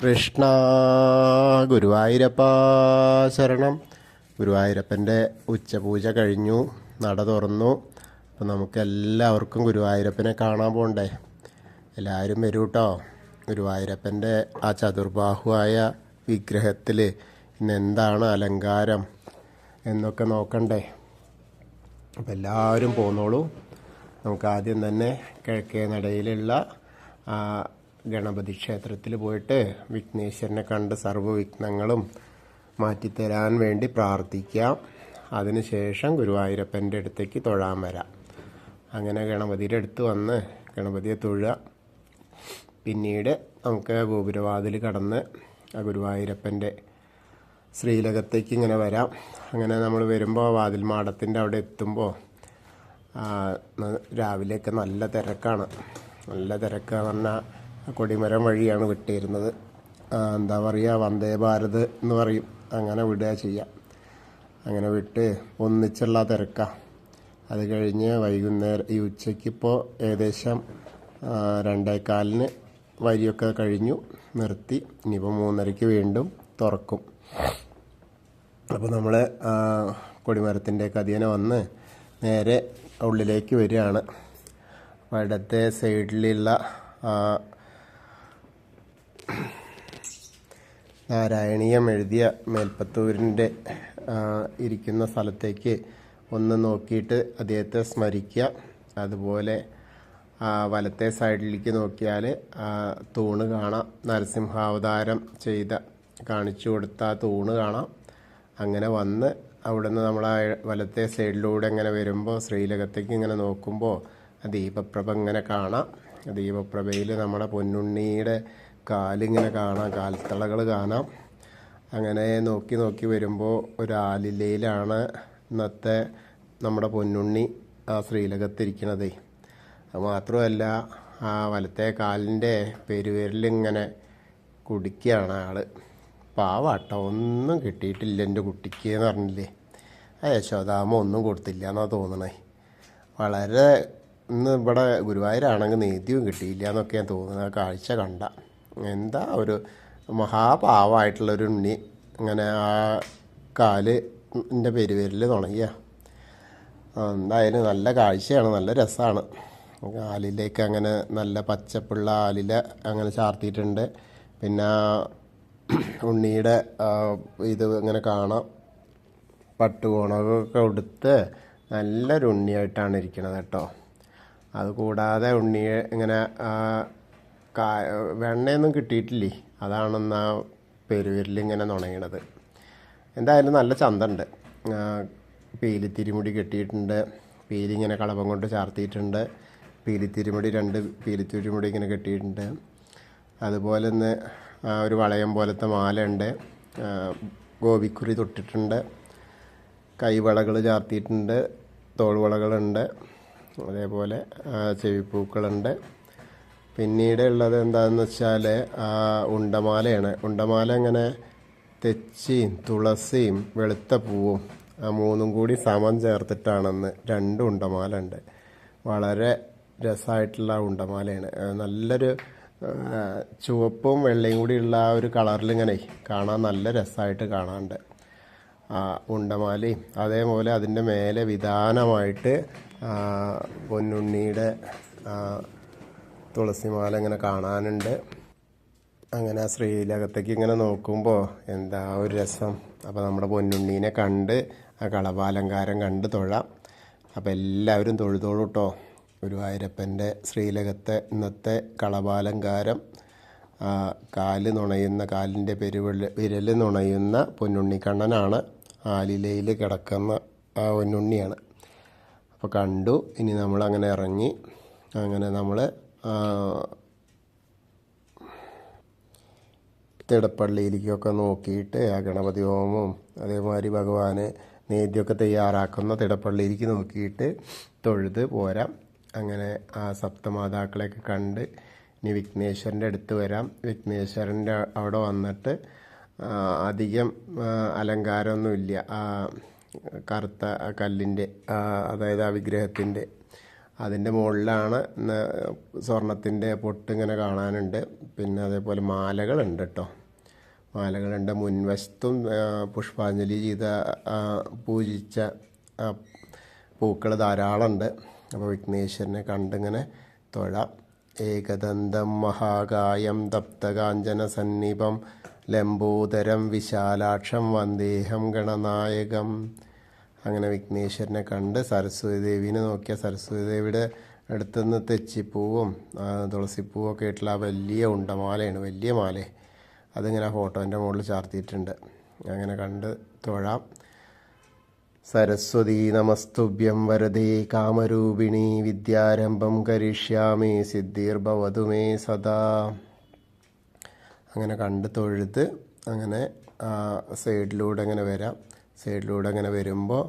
കൃഷ്ണ ഗുരുവായൂരപ്പ ശരണം. ഗുരുവായൂരപ്പൻ്റെ ഉച്ചപൂജ കഴിഞ്ഞു, നട തുറന്നു. അപ്പോൾ നമുക്കെല്ലാവർക്കും ഗുരുവായൂരപ്പനെ കാണാൻ പോകണ്ടേ? എല്ലാവരും വരൂ കേട്ടോ. ഗുരുവായൂരപ്പൻ്റെ ആ ചതുർബാഹുവായ വിഗ്രഹത്തിൽ ഇന്ന് എന്താണ് അലങ്കാരം എന്നൊക്കെ നോക്കണ്ടേ? അപ്പോൾ എല്ലാവരും പോന്നോളൂ. നമുക്ക് ആദ്യം തന്നെ കിഴക്കേ നടയിലുള്ള ഗണപതി ക്ഷേത്രത്തിൽ പോയിട്ട് വിഘ്നേശ്വരനെ കണ്ട് സർവ്വവിഘ്നങ്ങളും മാറ്റിത്തരാൻ വേണ്ടി പ്രാർത്ഥിക്കാം. അതിനുശേഷം ഗുരുവായൂരപ്പൻ്റെ അടുത്തേക്ക് തൊഴാൻ വരാം. അങ്ങനെ ഗണപതിയുടെ അടുത്ത് വന്ന് ഗണപതിയെ തൊഴുക. പിന്നീട് നമുക്ക് ഗോപുരവാതിൽ കടന്ന് ആ ഗുരുവായൂരപ്പൻ്റെ ശ്രീലകത്തേക്ക് ഇങ്ങനെ വരാം. അങ്ങനെ നമ്മൾ വരുമ്പോൾ വാതിൽ മാടത്തിൻ്റെ അവിടെ എത്തുമ്പോൾ രാവിലെയൊക്കെ നല്ല തിരക്കാണ്. നല്ല തിരക്കാന്ന് പറഞ്ഞാൽ കൊടിമരം വഴിയാണ് വിട്ടിരുന്നത്. എന്താ പറയുക, വന്ദേ ഭാരത് എന്ന് പറയും. അങ്ങനെ വിടുക ചെയ്യാം. അങ്ങനെ വിട്ട് ഒന്നിച്ചുള്ള തിരക്കാണ്. അത് കഴിഞ്ഞ് വൈകുന്നേരം ഈ ഉച്ചയ്ക്കിപ്പോൾ ഏകദേശം 2:15 വരിയൊക്കെ കഴിഞ്ഞു, നിർത്തി. ഇനിയിപ്പോൾ 3:30 വീണ്ടും തുറക്കും. അപ്പോൾ നമ്മൾ കൊടിമരത്തിൻ്റെ കതിയനെ വന്ന് നേരെ ഉള്ളിലേക്ക് വരികയാണ്. ഇടത്തെ സൈഡിലുള്ള നാരായണീയം എഴുതിയ മേൽപ്പത്തൂരിൻ്റെ ഇരിക്കുന്ന സ്ഥലത്തേക്ക് ഒന്ന് നോക്കിയിട്ട് അദ്ദേഹത്തെ സ്മരിക്കുക. അതുപോലെ വലത്തെ സൈഡിലേക്ക് നോക്കിയാൽ തൂണ് കാണാം. നരസിംഹാവതാരം കാണിച്ചു കൊടുത്ത ആ തൂണ് കാണാം. അങ്ങനെ വന്ന് അവിടുന്ന് നമ്മൾ ആ വലത്തെ സൈഡിലൂടെ ഇങ്ങനെ വരുമ്പോൾ ശ്രീലകത്തേക്ക് ഇങ്ങനെ നോക്കുമ്പോൾ ദീപപ്രഭ ഇങ്ങനെ കാണാം. ദീപപ്രഭയിൽ നമ്മുടെ പൊന്നുണ്ണിയുടെ കാലിങ്ങനെ കാണാം, കാൽത്തളകൾ കാണാം. അങ്ങനെ നോക്കി നോക്കി വരുമ്പോൾ ഒരു ആലിലയിലാണ് ഇന്നത്തെ നമ്മുടെ പൊന്നുണ്ണി ആ ശ്രീലകത്തിരിക്കണത്. അത് മാത്രമല്ല, ആ വലത്തെ കാലിൻ്റെ പെരുവിരലിങ്ങനെ കുടിക്കുകയാണ് ആള്. പാവാട്ടോ, ഒന്നും കിട്ടിയിട്ടില്ല എൻ്റെ കുട്ടിക്ക് എന്ന് പറഞ്ഞില്ലേ. ആ യശോദാമ്മ ഒന്നും കൊടുത്തില്ല എന്നാണ് തോന്നണേ. വളരെ ഇന്ന് ഇവിടെ ഗുരുവായൂരാണെങ്കിൽ നീതിയും കിട്ടിയില്ല എന്നൊക്കെയാണ് തോന്നുന്നത്. ആ കാഴ്ച കണ്ട എന്താ ഒരു മഹാപാവമായിട്ടുള്ളൊരു ഉണ്ണി ഇങ്ങനെ ആ കാല് എൻ്റെ പെരുവിരൽ തുടങ്ങിയ. എന്തായാലും നല്ല കാഴ്ചയാണ്, നല്ല രസമാണ്. ആലിലേക്ക് അങ്ങനെ നല്ല പച്ചപ്പുള്ള ആലില അങ്ങനെ ചാർത്തിയിട്ടുണ്ട്. പിന്നെ ഉണ്ണിയുടെ ഇത് ഇങ്ങനെ കാണാം. പട്ടുകോണൊക്കെ ഉടുത്ത് നല്ലൊരു ഉണ്ണിയായിട്ടാണ് ഇരിക്കണത് കേട്ടോ. അതുകൂടാതെ ഉണ്ണിയെ ഇങ്ങനെ വെണ്ണയൊന്നും കിട്ടിയിട്ടില്ലേ, അതാണെന്ന് ആ പെരുവിരലിങ്ങനെ നുണയണത്. എന്തായാലും നല്ല ചന്തമുണ്ട്. പീലിത്തിരിമുടി കെട്ടിയിട്ടുണ്ട്. പീലി ഇങ്ങനെ കളഭം കൊണ്ട് ചാർത്തിയിട്ടുണ്ട്. പീലിത്തിരിമുടി 2 പീലിത്തിരിമുടി ഇങ്ങനെ കെട്ടിയിട്ടുണ്ട്. അതുപോലെ തന്നെ ഒരു വളയം പോലത്തെ മാലയുണ്ട്. ഗോപിക്കുറി തൊട്ടിട്ടുണ്ട്. കൈവളകൾ ചാർത്തിയിട്ടുണ്ട്. തോൾവളകളുണ്ട്. അതേപോലെ ചെവിപ്പൂക്കളുണ്ട്. പിന്നീട് ഉള്ളത് എന്താണെന്ന് വെച്ചാൽ ഉണ്ടമാലയാണ്. ഉണ്ടമാല ഇങ്ങനെ തെച്ചിയും തുളസിയും വെളുത്ത പൂവും 3 കൂടി സമം ചേർത്തിട്ടാണെന്ന് 2 ഉണ്ടമാല ഉണ്ട്. വളരെ രസമായിട്ടുള്ള ഉണ്ടമാലയാണ്. നല്ലൊരു ചുവപ്പും വെള്ളയും കൂടി ഉള്ള ആ ഒരു കളറിലിങ്ങനെ കാണാൻ നല്ല രസമായിട്ട് കാണാനുണ്ട് ഉണ്ടമാലയും. അതേപോലെ അതിൻ്റെ മേലെ വിധാനമായിട്ട് പൊന്നുണ്ണിയുടെ തുളസിമാല ഇങ്ങനെ കാണാനുണ്ട്. അങ്ങനെ ആ ശ്രീലകത്തേക്ക് ഇങ്ങനെ നോക്കുമ്പോൾ എന്താ ഒരു രസം. അപ്പോൾ നമ്മുടെ പൊന്നുണ്ണീനെ കണ്ട് ആ കളഭാലങ്കാരം കണ്ട് തൊഴാം. അപ്പോൾ എല്ലാവരും തൊഴുതോളൂ കേട്ടോ. ഗുരുവായൂരപ്പൻ്റെ ശ്രീലകത്തെ ഇന്നത്തെ കളഭാലങ്കാരം കാല് നുണയുന്ന, കാലിൻ്റെ വിരൽ നുണയുന്ന പൊന്നുണ്ണിക്കണ്ണനാണ്. ആലിലയിൽ കിടക്കുന്ന ആ പൊന്നുണ്ണിയാണ്. അപ്പോൾ കണ്ടു. ഇനി നമ്മളങ്ങനെ ഇറങ്ങി. അങ്ങനെ നമ്മൾ തിടപ്പള്ളിയിലേക്കൊക്കെ നോക്കിയിട്ട് ആ ഗണപതി ഹോമവും അതേമാതിരി ഭഗവാന് നേദ്യമൊക്കെ തയ്യാറാക്കുന്ന തിടപ്പള്ളിയിലേക്ക് നോക്കിയിട്ട് തൊഴുത് പോരാം. അങ്ങനെ ആ സപ്തമാതാക്കളെയൊക്കെ കണ്ട് ഇനി വിഘ്നേശ്വരൻ്റെ അടുത്ത് വരാം. വിഘ്നേശ്വരൻ്റെ അവിടെ വന്നിട്ട് അധികം അലങ്കാരമൊന്നുമില്ല. ആ കറുത്ത കല്ലിൻ്റെ, അതായത് ആ വിഗ്രഹത്തിൻ്റെ അതിൻ്റെ മുകളിലാണ് സ്വർണത്തിൻ്റെ പൊട്ട് ഇങ്ങനെ കാണാനുണ്ട്. പിന്നെ അതേപോലെ മാലകളുണ്ട് കേട്ടോ, മാലകളുണ്ട്. മുൻവശത്തും പുഷ്പാഞ്ജലി ചെയ്ത പൂജിച്ച പൂക്കൾ ധാരാളമുണ്ട്. അപ്പോൾ വിഘ്നേശ്വരനെ കണ്ടിങ്ങനെ തൊഴാം. ഏകദന്തം മഹാകായം തപ്തകാഞ്ചന സന്നിപം ലംബോദരം വിശാലാക്ഷം വന്ദേഹം ഗണനായകം. അങ്ങനെ വിഘ്നേശ്വരനെ കണ്ട് സരസ്വതി ദേവീനെ നോക്കിയ സരസ്വതി ദേവിയുടെ അടുത്തുനിന്ന് തെച്ചിപ്പൂവും തുളസിപ്പൂവും ഒക്കെ ആയിട്ടുള്ള ആ വലിയ ഉണ്ടമാലയാണ്, വലിയ മാല. അതിങ്ങനെ ആ ഫോട്ടോൻ്റെ മുകളിൽ ചാർത്തിയിട്ടുണ്ട്. അങ്ങനെ കണ്ട് തൊഴാം. സരസ്വതി നമസ്തുഭ്യം വരദേ കാമരൂപിണി വിദ്യാരംഭം കരിഷ്യാമി സിദ്ധിർഭവതു മേ സദാ. അങ്ങനെ കണ്ട് തൊഴുത് അങ്ങനെ സൈഡിലൂടെ അങ്ങനെ വരാം. സൈഡിലൂടെ അങ്ങനെ വരുമ്പോൾ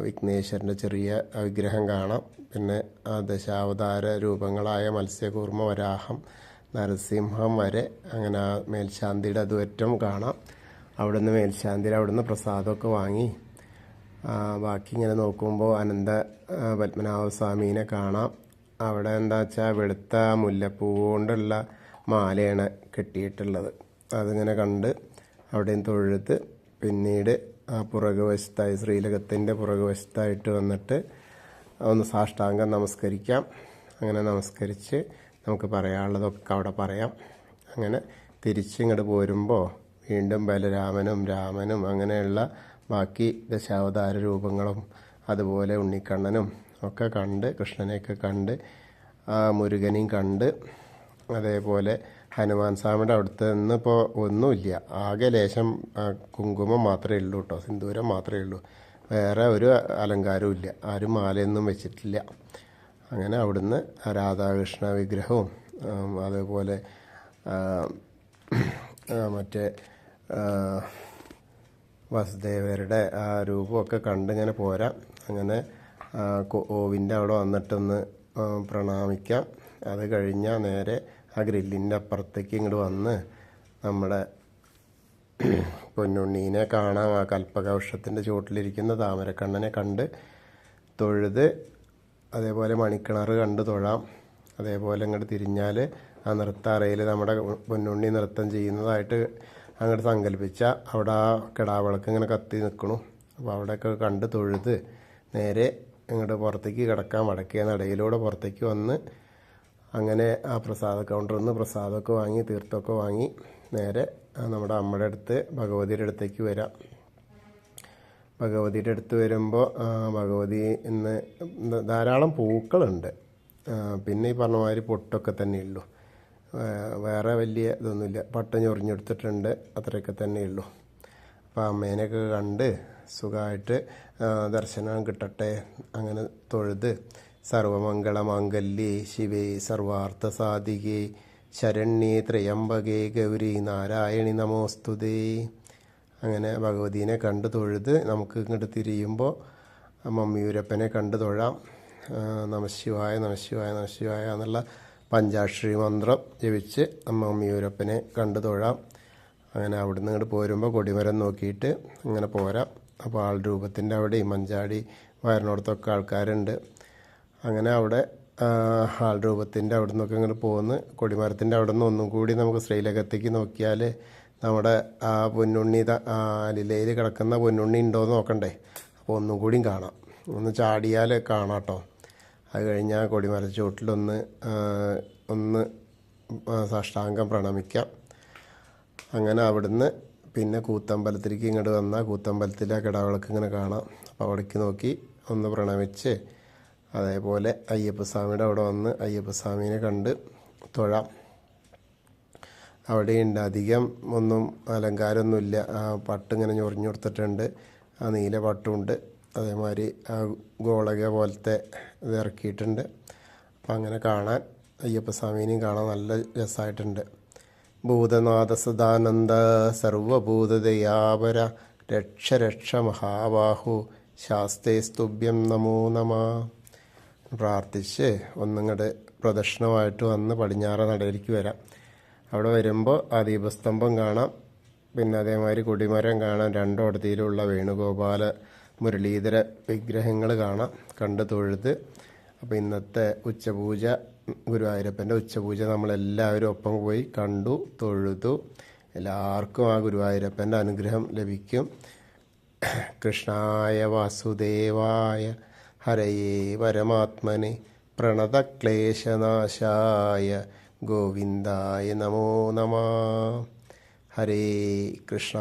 വിഘ്നേശ്വരൻ്റെ ചെറിയ വിഗ്രഹം കാണാം. പിന്നെ ദശാവതാര രൂപങ്ങളായ മത്സ്യകൂർമ്മ, വരാഹം, നരസിംഹം വരെ അങ്ങനെ ആ മേൽശാന്തിയുടെ അതുവറ്റം കാണാം. അവിടുന്ന് മേൽശാന്തിയുടെ അവിടുന്ന് പ്രസാദമൊക്കെ വാങ്ങി ബാക്കി ഇങ്ങനെ നോക്കുമ്പോൾ അനന്ത പത്മനാഭസ്വാമീനെ കാണാം. അവിടെ എന്താ വെച്ചാൽ വെളുത്ത മുല്ലപ്പൂ കൊണ്ടുള്ള മാലയാണ് കെട്ടിയിട്ടുള്ളത്. അതിങ്ങനെ കണ്ട് അവിടെയും തൊഴുത് പിന്നീട് ആ പുറകുവശത്തായി ശ്രീലകത്തിൻ്റെ പുറകുവശത്തായിട്ട് വന്നിട്ട് ഒന്ന് സാഷ്ടാംഗം നമസ്കരിക്കാം. അങ്ങനെ നമസ്കരിച്ച് നമുക്ക് പറയാനുള്ളതൊക്കെ അവിടെ പറയാം. അങ്ങനെ തിരിച്ചിങ്ങോട്ട് പോരുമ്പോൾ വീണ്ടും ബലരാമനും രാമനും അങ്ങനെയുള്ള ബാക്കി ദശാവതാര രൂപങ്ങളും അതുപോലെ ഉണ്ണിക്കണ്ണനും ഒക്കെ കണ്ട് കൃഷ്ണനെയൊക്കെ കണ്ട് മുരുകനെയും കണ്ട് അതേപോലെ ഹനുമാൻ സ്വാമിയുടെ അവിടുത്തെ ഇന്നിപ്പോൾ ഒന്നുമില്ല, ആകെ ലേശം കുങ്കുമം മാത്രമേ ഉള്ളൂ കേട്ടോ, സിന്ദൂരം മാത്രമേ ഉള്ളൂ, വേറെ ഒരു അലങ്കാരവും ഇല്ല, ആരും മാലയൊന്നും വെച്ചിട്ടില്ല. അങ്ങനെ അവിടുന്ന് രാധാകൃഷ്ണ വിഗ്രഹവും അതേപോലെ മറ്റേ വസുദേവരുടെ ആ രൂപമൊക്കെ കണ്ടിങ്ങനെ പോരാം. അങ്ങനെ ഓവിൻ്റെ അവിടെ വന്നിട്ടൊന്ന് പ്രണാമിക്കാം. അത് കഴിഞ്ഞാൽ നേരെ ആ ഗ്രില്ലിൻ്റെ അപ്പുറത്തേക്ക് ഇങ്ങോട്ട് വന്ന് നമ്മുടെ പൊന്നുണ്ണീനെ കാണാം. ആ കൽപ്പകവൃക്ഷത്തിൻ്റെ ചുവട്ടിലിരിക്കുന്ന താമരക്കണ്ണനെ കണ്ട് തൊഴുത് അതേപോലെ മണിക്കിണർ കണ്ട് തൊഴാം. അതേപോലെ അങ്ങോട്ട് തിരിഞ്ഞാൽ ആ നൃത്താറയിൽ നമ്മുടെ പൊന്നുണ്ണി നൃത്തം ചെയ്യുന്നതായിട്ട് അങ്ങോട്ട് സങ്കല്പിച്ച അവിടെ ആ കിടാവിളക്ക് ഇങ്ങനെ കത്തി നിൽക്കണു. അപ്പോൾ അവിടെയൊക്കെ കണ്ട് തൊഴുത് നേരെ ഇങ്ങോട്ട് പുറത്തേക്ക് കിടക്കാൻ വടക്കേ നടയിലൂടെ പുറത്തേക്ക് വന്ന് അങ്ങനെ ആ പ്രസാദ കൗണ്ടറിൽ നിന്ന് പ്രസാദമൊക്കെ വാങ്ങി തീർത്ഥമൊക്കെ വാങ്ങി നേരെ നമ്മുടെ അമ്മയുടെ അടുത്ത് ഭഗവതിയുടെ അടുത്തേക്ക് വരാം. ഭഗവതിയുടെ അടുത്ത് വരുമ്പോൾ ഭഗവതി ഇന്ന് ധാരാളം പൂക്കളുണ്ട്. പിന്നെ ഈ പറഞ്ഞ മാതിരി പൊട്ടൊക്കെ തന്നെയുള്ളൂ, വേറെ വലിയ ഇതൊന്നുമില്ല. പട്ട് ഞൊറിഞ്ഞെടുത്തിട്ടുണ്ട്, അത്രയൊക്കെ തന്നെയുള്ളൂ. അപ്പോൾ അമ്മേനെയൊക്കെ കണ്ട് സുഖമായിട്ട് ദർശനം കിട്ടട്ടെ. അങ്ങനെ തൊഴുത് സർവമംഗളമാംഗല്യേ ശിവേ സർവാർത്ഥ സാധികേ ശരണ്യേ ത്രയംബകേ ഗൗരി നാരായണി നമോസ്തുതേ. അങ്ങനെ ഭഗവതീനെ കണ്ട് തൊഴുത് നമുക്ക് ഇങ്ങോട്ട് തിരിയുമ്പോൾ മമ്മിയൂരപ്പനെ കണ്ട് തൊഴാം. നമശിവായ നമശിവായ നമശിവായ എന്നുള്ള പഞ്ചാക്ഷരി മന്ത്രം ജപിച്ച് മമ്മിയൂരപ്പനെ കണ്ട് തൊഴാം. അങ്ങനെ അവിടുന്ന് ഇങ്ങോട്ട് പോരുമ്പോൾ കൊടിമരം നോക്കിയിട്ട് അങ്ങനെ പോരാം. അപ്പോൾ ആൾ രൂപത്തിൻ്റെ അവിടെയും മഞ്ചാടി വയറിനോടത്തൊക്കെ ആൾക്കാരുണ്ട്. അങ്ങനെ അവിടെ ആൾ രൂപത്തിൻ്റെ അവിടെ നിന്നൊക്കെ ഇങ്ങനെ പോന്ന് കൊടിമരത്തിൻ്റെ അവിടെ നിന്ന് ഒന്നും കൂടി നമുക്ക് ശ്രീലകത്തേക്ക് നോക്കിയാൽ നമ്മുടെ ആ പൊന്നുണ്ണി ലീലയിൽ കിടക്കുന്ന പൊന്നുണ്ണി ഉണ്ടോയെന്ന് നോക്കണ്ടേ. അപ്പോൾ ഒന്നും കൂടിയും കാണാം, ഒന്ന് ചാടിയാൽ കാണാം കേട്ടോ. അത് കഴിഞ്ഞാൽ കൊടിമരച്ചോട്ടിലൊന്ന് ഒന്ന് സാഷ്ടാംഗം പ്രണമിക്കാം. അങ്ങനെ അവിടുന്ന് പിന്നെ കൂത്തമ്പലത്തിലേക്ക് ഇങ്ങോട്ട് വന്നാൽ കൂത്തമ്പലത്തിലെ കിടാവിളക്ക് ഇങ്ങനെ കാണാം. അപ്പോൾ അവിടേക്ക് നോക്കി ഒന്ന് പ്രണമിച്ച് അതേപോലെ അയ്യപ്പസ്വാമിയുടെ അവിടെ വന്ന് അയ്യപ്പസ്വാമീനെ കണ്ട് തൊഴാം. അവിടെയുണ്ട് അധികം ഒന്നും അലങ്കാരമൊന്നുമില്ല. ആ പട്ടിങ്ങനെ ഞൊറിഞ്ഞു കൊടുത്തിട്ടുണ്ട്, ആ നീല പട്ടുമുണ്ട്, അതേമാതിരി ആ ഗോളക പോലത്തെ ഇത് ഇറക്കിയിട്ടുണ്ട്. അപ്പം അങ്ങനെ കാണാൻ അയ്യപ്പസ്വാമീനെയും കാണാൻ നല്ല രസമായിട്ടുണ്ട്. ഭൂതനാഥ സദാനന്ദ സർവഭൂതദയാപര രക്ഷ രക്ഷ മഹാബാഹു ശാസ്തേ സ്തുഭ്യം നമോ നമ പ്രാർത്ഥിച്ച് ഒന്നിങ്ങോട്ട് പ്രദക്ഷിണമായിട്ട് വന്ന് പടിഞ്ഞാറ നടയിലേക്ക് വരാം. അവിടെ വരുമ്പോൾ ആ ദീപസ്തംഭം കാണാം. പിന്നെ അതേമാതിരി കൊടിമരം കാണാം. രണ്ടോടത്തിയിലുള്ള വേണുഗോപാല മുരളീധര വിഗ്രഹങ്ങൾ കാണാം. കണ്ട് തൊഴുത് അപ്പോൾ ഇന്നത്തെ ഉച്ചപൂജ, ഗുരുവായൂരപ്പൻ്റെ ഉച്ചപൂജ നമ്മളെല്ലാവരും ഒപ്പം പോയി കണ്ടു, തൊഴുതു. എല്ലാവർക്കും ആ ഗുരുവായൂരപ്പൻ്റെ അനുഗ്രഹം ലഭിക്കും. കൃഷ്ണായ വാസുദേവായ ഹരയേ പരമാത്മനെ പ്രണതക്ലേശനാശായ ഗോവിന്ദായ നമോ നമഃ. ഹരേ കൃഷ്ണ.